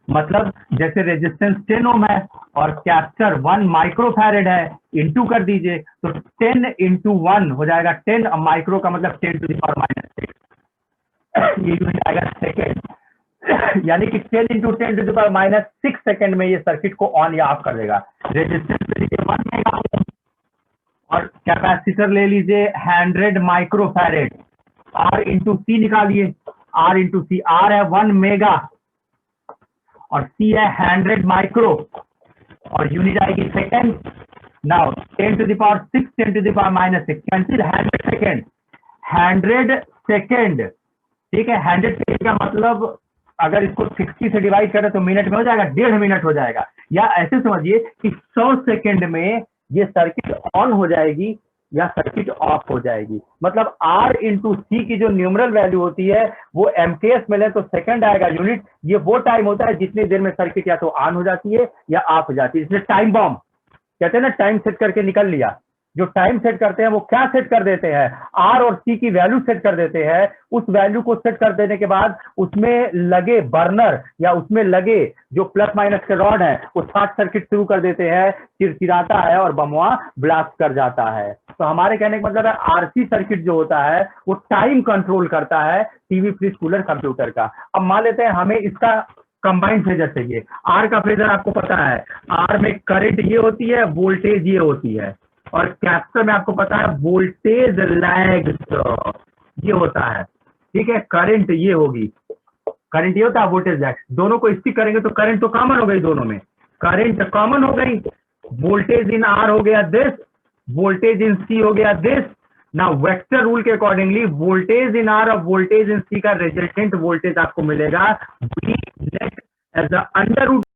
मतलब जैसे रेजिस्टेंस 10 ओम है और कैपेसिटर 1 माइक्रोफैरेड है, इंटू कर दीजिए तो 10 इंटू 1 हो जाएगा 10, माइक्रो का मतलब 10 टू द पावर -6, ये यूनिट आएगा सेकेंड, यानी कि 10 into 10 to the power -6 second में ये सर्किट को ऑन या ऑफ कर देगा। रेजिस्टेंस ले लीजिए 1 मेगा ओम और कैपेसिटर ले लीजिए 100 माइक्रोफैरेड, आर इंटू सी निकालिए, आर इंटू सी, आर है 1 मेगा और सी है 100 माइक्रो और यूनिट आएगी second. Now 10 to the power 6, 10 to the power -6 cancel, 100 second, 100 second. ठीक है, 100 सेकेंड का मतलब अगर इसको 60 से डिवाइड करें तो मिनट में हो जाएगा, 1.5 मिनट हो जाएगा। या ऐसे समझिए कि 100 सेकेंड में ये सर्किट ऑन हो जाएगी या सर्किट ऑफ हो जाएगी। मतलब R इंटू सी की जो न्यूमरल वैल्यू होती है वो MKS में ले तो सेकंड आएगा यूनिट। ये वो टाइम होता है जितनी देर में सर्किट या तो ऑन हो जाती है या ऑफ हो जाती है। इसलिए टाइम बॉम्ब कहते हैं ना, टाइम सेट करके निकल लिया। जो टाइम सेट करते हैं वो क्या सेट कर देते हैं, R और C की वैल्यू सेट कर देते हैं। उस वैल्यू को सेट कर देने के बाद उसमें लगे बर्नर या उसमें लगे जो प्लस माइनस के रॉड है वो शॉर्ट सर्किट शुरू कर देते हैं, चिरचिराता है और बमवा ब्लास्ट कर जाता है। तो हमारे कहने का मतलब है RC सर्किट जो होता है वो टाइम कंट्रोल करता है टीवी, फ्रिज, कूलर, कंप्यूटर का। अब मान लेते हैं हमें इसका कंबाइंड फेजर चाहिए। आर का फेजर आपको पता है, आर में करंट ये होती है, वोल्टेज ये होती है, और कैपेसिटर में आपको पता है वोल्टेज लैग ये होता है। ठीक है, करंट ये होगी, करंट ये होता है, वोल्टेज लैग। दोनों को स्टिक करेंगे तो करंट तो कॉमन हो गई, दोनों में करंट कॉमन हो गई। वोल्टेज इन आर हो गया दिस, वोल्टेज इन सी हो गया दिस। ना वेक्टर रूल के अकॉर्डिंगली वोल्टेज इन आर और वोल्टेज इन सी का रिजल्टेंट वोल्टेज आपको मिलेगा V net as the under root